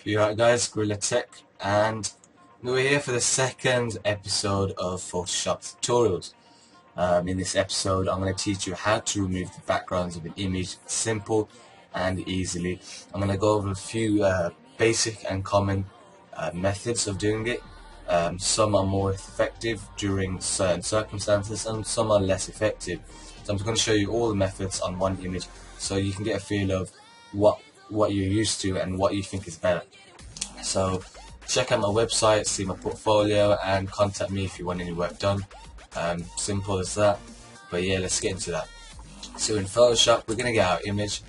Alright guys, TheGorillaTech, and we're here for the second episode of Photoshop tutorials. In this episode I'm going to teach you how to remove the backgrounds of an image simple and easily. I'm going to go over a few basic and common methods of doing it. Some are more effective during certain circumstances and some are less effective. So I'm just going to show you all the methods on one image so you can get a feel of what you're used to and what you think is better. So check out my website, see my portfolio, and contact me if you want any work done. Simple as that. But yeah, let's get into that. So in Photoshop we're gonna get our image.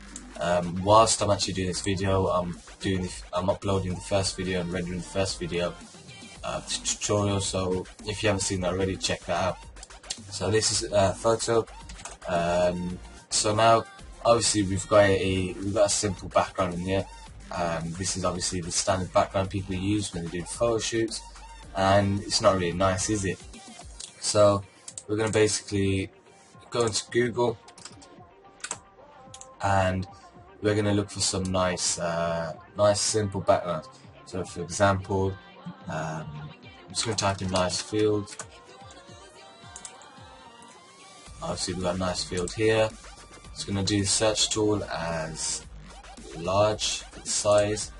Whilst I'm actually doing this video, I'm uploading the first video and rendering the first video tutorial. So if you haven't seen that already, check that out. So this is a photo. So now obviously we've got a simple background in here. This is obviously the standard background people use when they do photo shoots, and it's not really nice, is it? So we're going to basically go into Google and we're going to look for some nice simple backgrounds. So for example, I'm just going to type in nice field. Obviously we've got a nice field here. It's going to do the search tool as large size.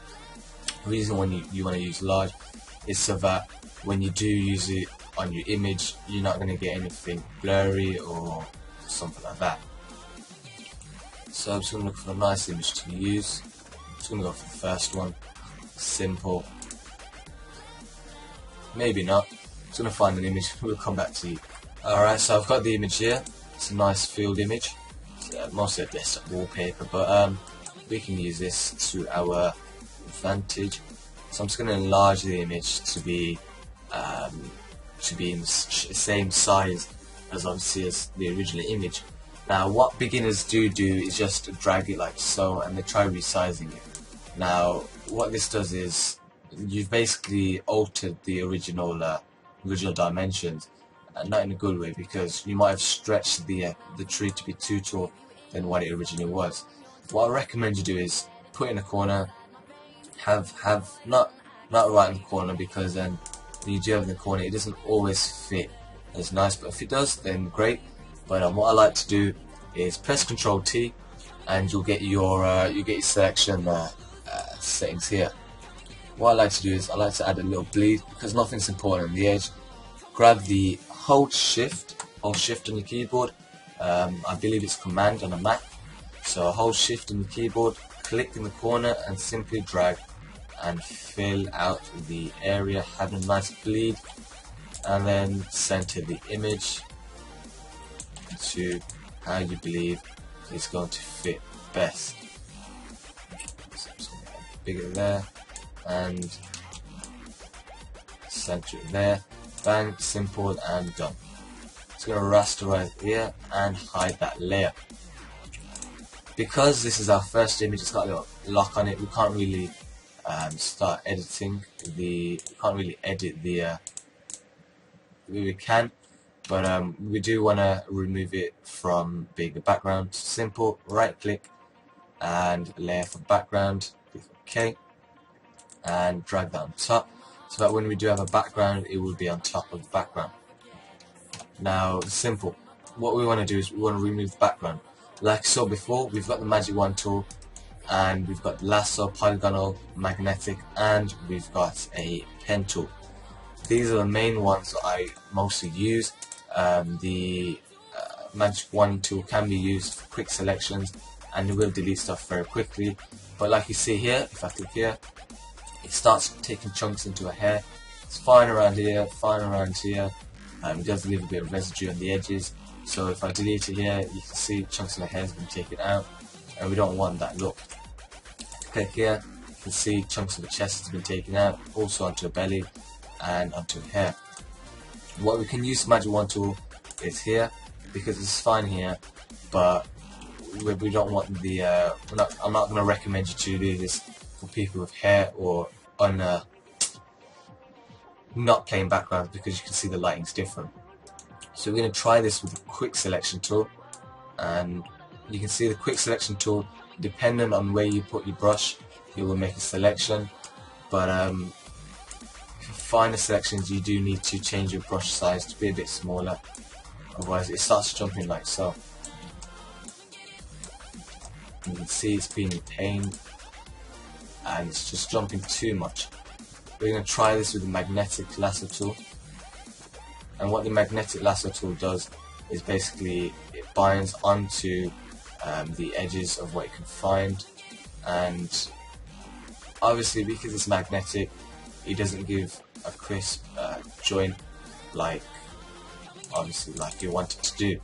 The reason when you want to use large is so that when you do use it on your image, you're not going to get anything blurry or something like that. So I'm just going to look for a nice image to use. I'm just going to go for the first one, simple. Maybe not. I'm just going to find an image. We'll come back to you. Alright, so I've got the image here. It's a nice field image. Mostly a desktop wallpaper, but we can use this to our advantage. So I'm just going to enlarge the image to be in the same size as obviously as the original image. Now what beginners do is just drag it like so, and they try resizing it. Now what this does is you've basically altered the original dimensions, and not in a good way, because you might have stretched the tree to be too tall than what it originally was. What I recommend you do is put in a corner, have not right in the corner, because then when you do have in the corner it doesn't always fit as nice, but if it does then great. But what I like to do is press Ctrl T and you'll get your selection settings here. What I like to do is I like to add a little bleed, because nothing's important on the edge. Grab the hold shift on your keyboard. I believe it's command on a Mac. So hold shift on the keyboard, click in the corner and simply drag and fill out the area, have a nice bleed, and then center the image to how you believe it's going to fit best. So I'm just going to make it bigger there and center it there. Bang, simple and done. It's going to rasterize here and hide that layer. Because this is our first image, it's got a little lock on it. We can't really start editing we can't really edit the we can, but we do want to remove it from being a background. Simple, right click and layer for background, click OK, and drag that on top, so that when we do have a background it will be on top of the background. Now simple, what we want to do is we want to remove the background. Like so before, we've got the magic wand tool, and we've got lasso, polygonal, magnetic, and we've got a pen tool. These are the main ones that I mostly use. The magic wand tool can be used for quick selections, and it will delete stuff very quickly. But like you see here, if I click here, it starts taking chunks into a hair. It's fine around here, fine around here. It does leave a bit of residue on the edges. So if I delete it here, you can see chunks of the hair has been taken out, and we don't want that look. Click here, you can see chunks of the chest has been taken out, also onto a belly and onto a hair. What we can use the magic wand tool is here, because it's fine here, but we don't want the I'm not going to recommend you to do this for people with hair or on not plain backgrounds, because you can see the lighting's different. So we're going to try this with the quick selection tool, and you can see the quick selection tool, depending on where you put your brush, it will make a selection. But for finer selections, you do need to change your brush size to be a bit smaller, otherwise it starts jumping like so. You can see it's being a pain and it's just jumping too much. We're going to try this with the magnetic lasso tool, and what the magnetic lasso tool does is basically it binds onto the edges of what you can find, and obviously because it's magnetic it doesn't give a crisp joint like obviously like you want it to do.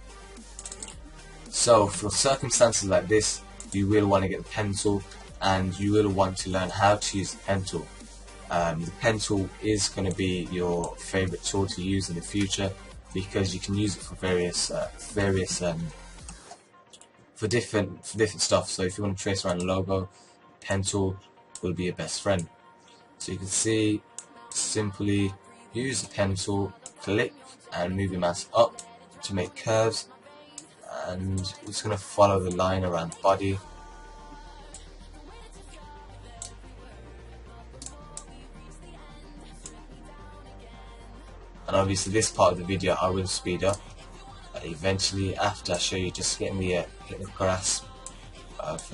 So for circumstances like this, you will want to get the pen tool, and you will want to learn how to use the pen tool. The pen tool is going to be your favorite tool to use in the future, because you can use it for for different stuff. So if you want to trace around a logo, pen tool will be your best friend. So you can see, simply use the pen tool, click and move your mouse up to make curves, and it's going to follow the line around the body. And obviously this part of the video I will speed up eventually after I show you just getting the grasp of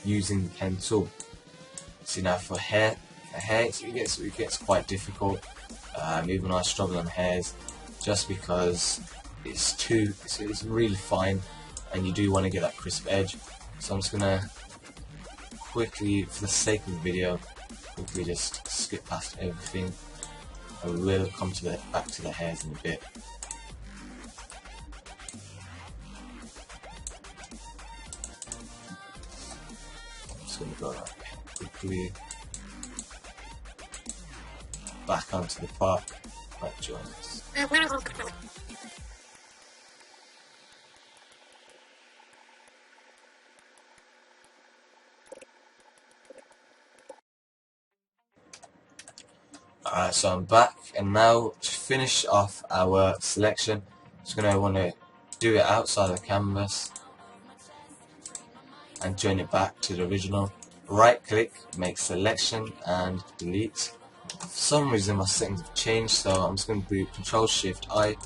using the pen tool. See, now for hair it gets quite difficult. Even I struggle on hairs just because it's really fine and you do want to get that crisp edge. So I'm just gonna quickly, for the sake of the video, quickly just skip past everything. I will come to back to the hairs in a bit. I'm just going to go quickly back onto the part that joins. Alright, so I'm back, and now to finish off our selection, just going to want to do it outside the canvas and join it back to the original. Right click, make selection and delete. For some reason my settings have changed, so I'm just going to do Control-Shift-I.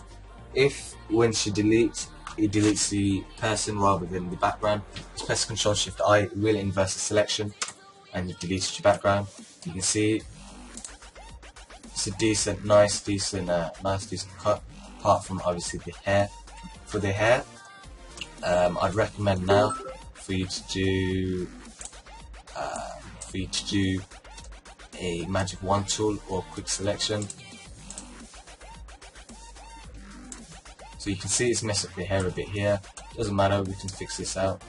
If once you delete, it deletes the person rather than the background, just press Control-Shift-I, it will inverse the selection and you've deleted your background. You can see it's a decent, nice cut, apart from obviously the hair. For the hair, I'd recommend now for you to do a magic wand tool or quick selection. So you can see it's messed up the hair a bit here. Doesn't matter, we can fix this out.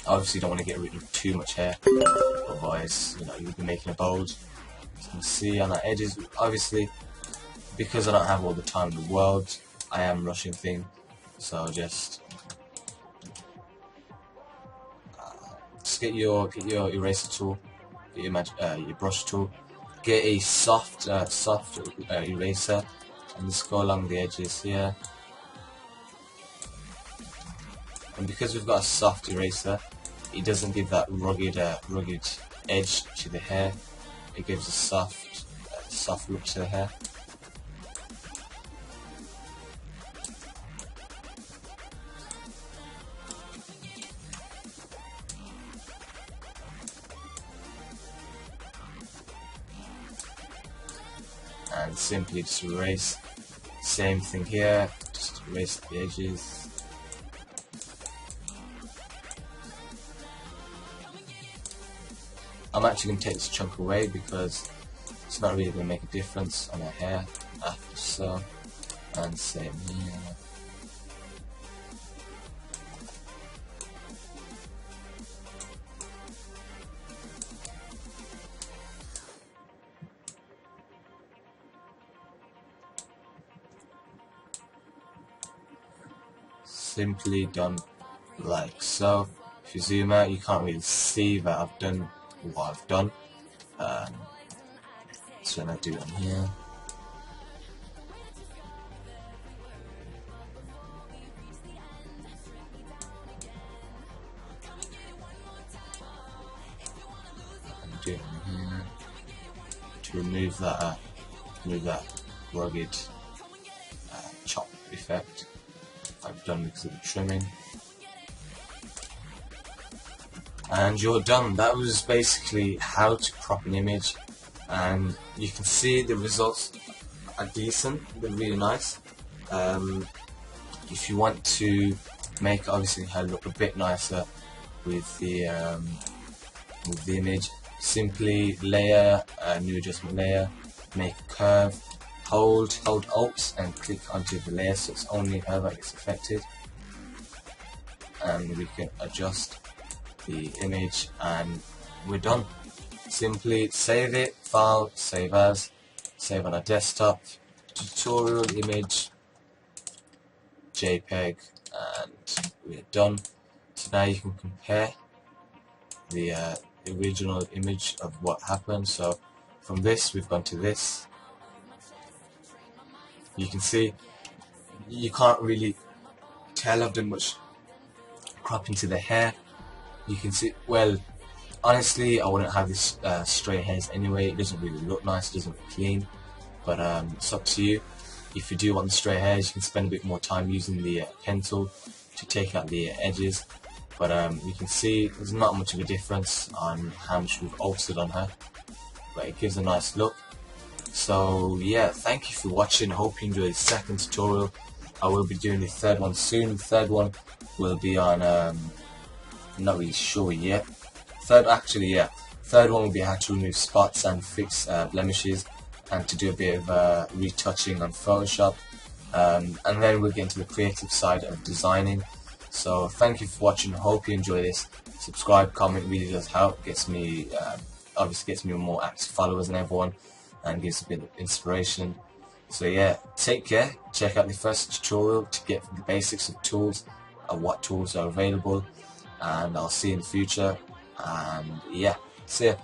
Obviously, you don't want to get rid of too much hair, otherwise, you'll be making a bulge. You can see on our edges, obviously, because I don't have all the time in the world, I am rushing things. So just get your eraser tool, get your brush tool, get a soft eraser, and just go along the edges here. And because we've got a soft eraser, it doesn't give that rugged edge to the hair. It gives a soft look to the hair. And simply just erase. Same thing here, just erase the edges. I'm actually going to take this chunk away because it's not really going to make a difference on the hair after so. And same here. Simply done like so. If you zoom out, you can't really see that I've done what I've done. So when I do it on here, do it in here to remove that rugged chop effect. I've done because of the trimming. And you're done. That was basically how to crop an image, and you can see the results are decent. They're really nice. If you want to make obviously her look a bit nicer with the image, simply layer, new adjustment layer, make a curve, hold Alt and click onto the layer so it's only her that gets affected, and we can adjust the image and we're done. Simply save it, file, save as, save on a desktop, tutorial image, JPEG, and we're done. So now you can compare the original image of what happened. So from this we've gone to this. You can see you can't really tell I've done much cropping to the hair. You can see, well, honestly I wouldn't have this stray hairs anyway. It doesn't really look nice, it doesn't look clean, but it's up to you. If you do want the stray hairs, you can spend a bit more time using the pen tool to take out the edges, but you can see there's not much of a difference on how much we've altered on her, but it gives a nice look. So yeah, thank you for watching. I hope you enjoyed the second tutorial. I will be doing the third one soon. The third one will be on I'm not really sure yet. Third one will be how to remove spots and fix blemishes, and to do a bit of retouching on Photoshop, and then we'll get into the creative side of designing. So thank you for watching. I hope you enjoy this. Subscribe, comment, really does help. Gets me obviously gets me more active followers and everyone, and gives a bit of inspiration. So yeah, take care. Check out the first tutorial to get the basics of tools and what tools are available, and I'll see you in the future. And yeah, see ya.